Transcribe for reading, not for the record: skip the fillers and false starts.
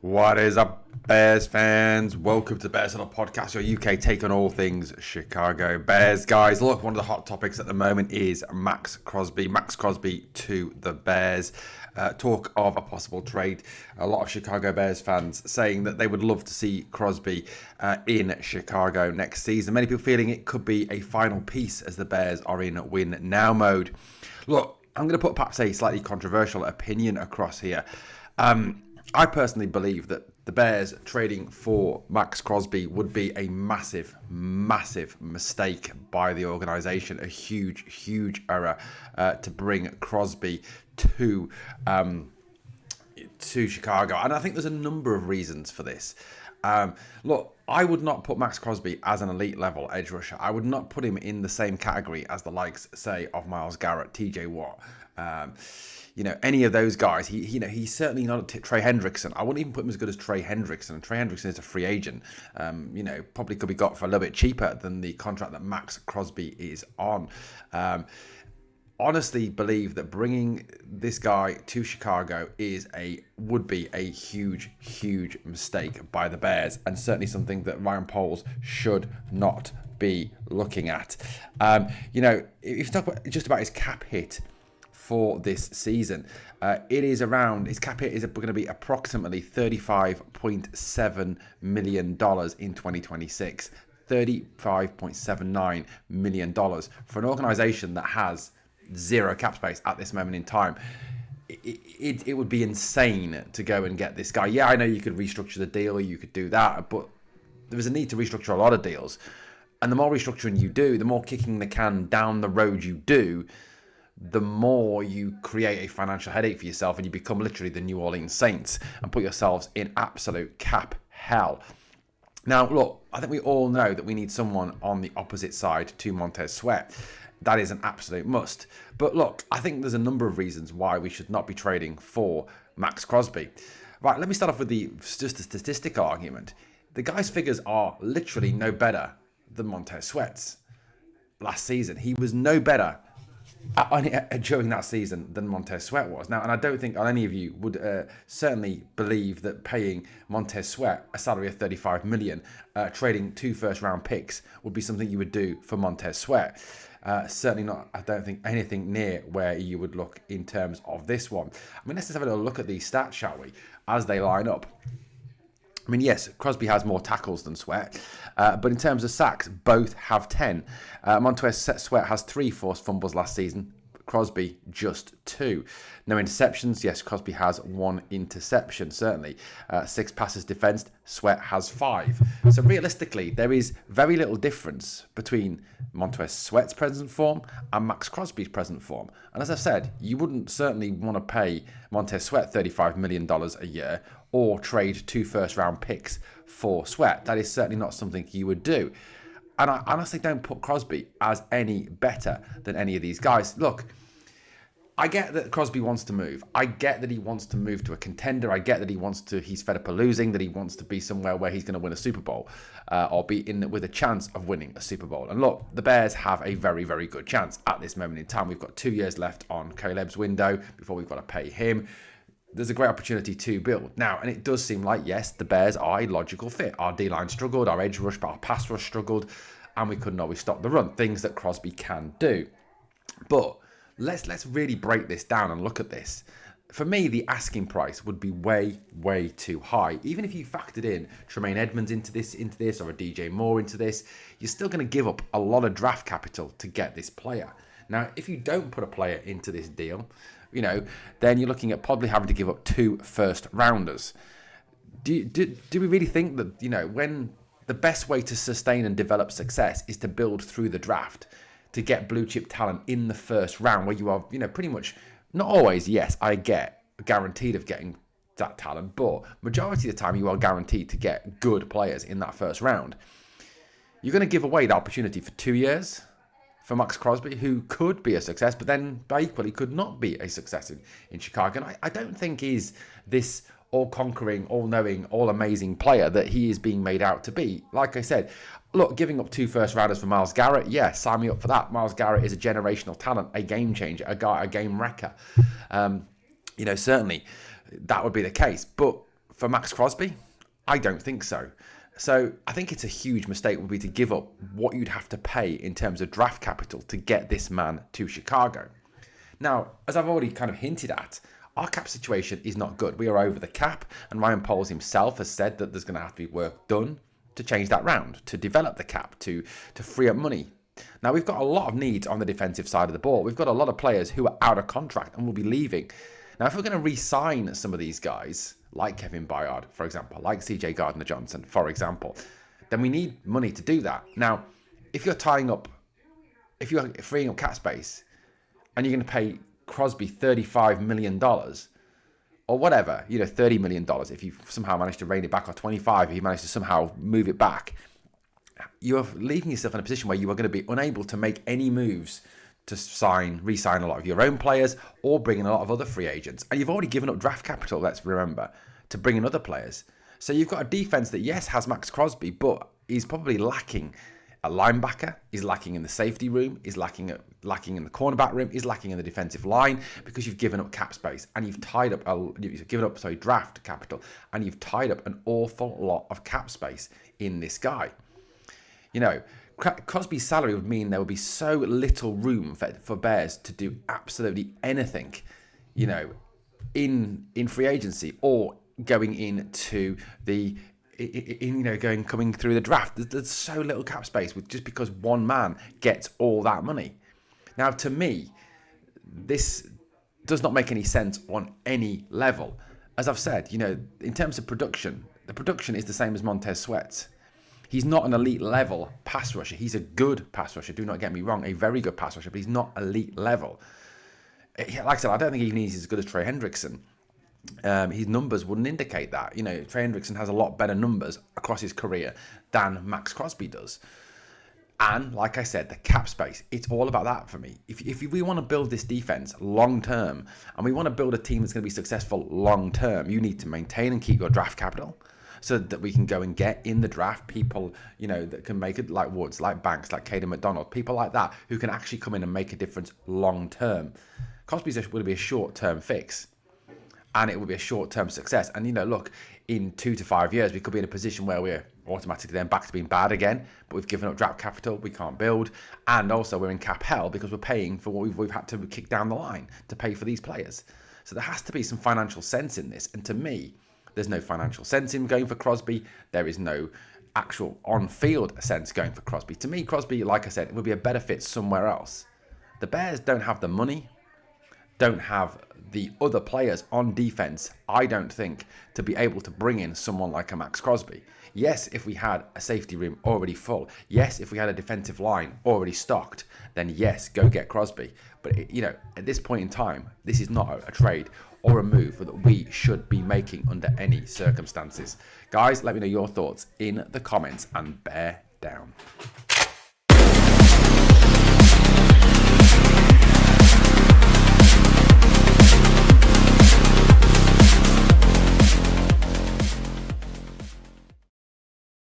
What is up, Bears fans? Welcome to the Bears Huddle podcast, your UK take on all things Chicago Bears. Guys, look, one of the hot topics at the moment is Maxx Crosby. Maxx Crosby to the Bears. Talk of a possible trade. A lot of Chicago Bears fans saying that they would love to see Crosby in Chicago next season. Many people feeling it could be a final piece as the Bears are in win now mode. Look, I'm going to put perhaps a slightly controversial opinion across here. I personally believe that the Bears trading for Maxx Crosby would be a massive, massive mistake by the organisation. A huge, huge error to bring Crosby to Chicago. And I think there's a number of reasons for this. Look, I would not put Maxx Crosby as an elite level edge rusher. I would not put him in the same category as the likes, say, of Myles Garrett, TJ Watt, any of those guys. He's certainly not Trey Hendrickson. I wouldn't even put him as good as Trey Hendrickson. Trey Hendrickson is a free agent. Probably could be got for a little bit cheaper than the contract that Maxx Crosby is on. Honestly believe that bringing this guy to Chicago would be a huge, huge mistake by the Bears, and certainly something that Ryan Poles should not be looking at. If you talk about just about his cap hit for this season, his cap hit is going to be approximately $35.7 million in 2026. $35.79 million for an organization that has zero cap space at this moment in time. It would be insane to go and get this guy. Yeah, I know you could restructure the deal, you could do that, but there is a need to restructure a lot of deals. And the more restructuring you do, the more kicking the can down the road you do, the more you create a financial headache for yourself, and you become literally the New Orleans Saints and put yourselves in absolute cap hell. Now, look, I think we all know that we need someone on the opposite side to Montez Sweat. That is an absolute must. But look, I think there's a number of reasons why we should not be trading for Maxx Crosby. Right, let me start off with just a statistical argument. The guy's figures are literally no better than Montez Sweat's last season. He was no better during that season than Montez Sweat was. Now, and I don't think any of you would certainly believe that paying Montez Sweat a salary of $35 million, trading 2 first-round picks, would be something you would do for Montez Sweat. Certainly not, I don't think, anything near where you would look in terms of this one. I mean, let's just have a little look at these stats, shall we, as they line up. I mean, yes, Crosby has more tackles than Sweat, but in terms of sacks, both have 10. Montez Sweat has 3 forced fumbles last season. Crosby just 2. No interceptions. Yes, Crosby has 1 interception, certainly. 6 passes defensed. Sweat has 5. So realistically, there is very little difference between Montez Sweat's present form and Maxx Crosby's present form. And as I said, you wouldn't certainly want to pay Montez Sweat $35 million a year or trade 2 first-round picks for Sweat. That is certainly not something you would do. And I honestly don't put Crosby as any better than any of these guys. Look, I get that Crosby wants to move. I get that he wants to move to a contender. I get that he's fed up of losing, that he wants to be somewhere where he's going to win a Super Bowl or be in with a chance of winning a Super Bowl. And look, the Bears have a very, very good chance at this moment in time. We've got 2 years left on Caleb's window before we've got to pay him. There's a great opportunity to build. Now, and it does seem like, yes, the Bears are a logical fit. Our D-line struggled, our edge rush, but our pass rush struggled, and we couldn't always stop the run, things that Crosby can do. But let's really break this down and look at this. For me, the asking price would be way, way too high. Even if you factored in Tremaine Edmonds into this, or a DJ Moore into this, you're still going to give up a lot of draft capital to get this player. Now, if you don't put a player into this deal, then you're looking at probably having to give up 2 first-rounders. Do we really think that, when the best way to sustain and develop success is to build through the draft, to get blue-chip talent in the first round, where you are, pretty much, not always, yes, I get guaranteed of getting that talent, but majority of the time you are guaranteed to get good players in that first round. You're going to give away the opportunity for 2 years for Maxx Crosby, who could be a success, but then by equally could not be a success in Chicago. And I don't think he's this all-conquering, all-knowing, all-amazing player that he is being made out to be. Like I said, look, giving up 2 first-rounders for Myles Garrett, yeah, sign me up for that. Myles Garrett is a generational talent, a game changer, a game wrecker. Certainly that would be the case. But For Maxx Crosby, I don't think so. So I think it's a huge mistake would be to give up what you'd have to pay in terms of draft capital to get this man to Chicago. Now, as I've already kind of hinted at, our cap situation is not good. We are over the cap, and Ryan Poles himself has said that there's going to have to be work done to change that round, to develop the cap, to free up money. Now, we've got a lot of needs on the defensive side of the ball. We've got a lot of players who are out of contract and will be leaving. Now, if we're going to re-sign some of these guys, like Kevin Byard, for example, like CJ Gardner-Johnson, for example, then we need money to do that. Now, if you're freeing up cap space and you're going to pay Crosby $35 million or whatever, $30 million, if you somehow manage to rein it back, or 25, if you manage to somehow move it back, you are leaving yourself in a position where you are going to be unable to make any moves to re-sign a lot of your own players or bring in a lot of other free agents. And you've already given up draft capital, let's remember, to bring in other players. So you've got a defense that, yes, has Maxx Crosby, but he's probably lacking a linebacker, he's lacking in the safety room, he's lacking in the cornerback room, he's lacking in the defensive line, because you've given up cap space and you've given up draft capital, and you've tied up an awful lot of cap space in this guy. Crosby's salary would mean there would be so little room for Bears to do absolutely anything, in free agency or going into coming through the draft. There's so little cap space just because one man gets all that money. Now, to me, this does not make any sense on any level. As I've said, in terms of production, the production is the same as Montez Sweat's. He's not an elite level pass rusher. He's a good pass rusher. Do not get me wrong, a very good pass rusher, but he's not elite level. Like I said, I don't think even he's as good as Trey Hendrickson. His numbers wouldn't indicate that. Trey Hendrickson has a lot better numbers across his career than Maxx Crosby does. And like I said, the cap space, it's all about that for me. If we want to build this defense long term, and we want to build a team that's going to be successful long term, you need to maintain and keep your draft capital, so that we can go and get in the draft people, that can make it, like Woods, like Banks, like Caden McDonald, people like that who can actually come in and make a difference long term. Crosby's will be a short term fix, and it will be a short term success. And look, in 2 to 5 years, we could be in a position where we're automatically then back to being bad again, but we've given up draft capital, we can't build, and also we're in cap hell because we're paying for what we've had to kick down the line to pay for these players. So there has to be some financial sense in this, and to me, there's no financial sense in going for Crosby. There is no actual on-field sense going for Crosby. To me, Crosby, like I said, would be a better fit somewhere else. The Bears don't have the money, don't have the other players on defense, I don't think, to be able to bring in someone like a Maxx Crosby. Yes, if we had a safety room already full, yes, if we had a defensive line already stocked, then yes, go get Crosby. But, at this point in time, this is not a trade or a move that we should be making under any circumstances. Guys, let me know your thoughts in the comments, and bear down.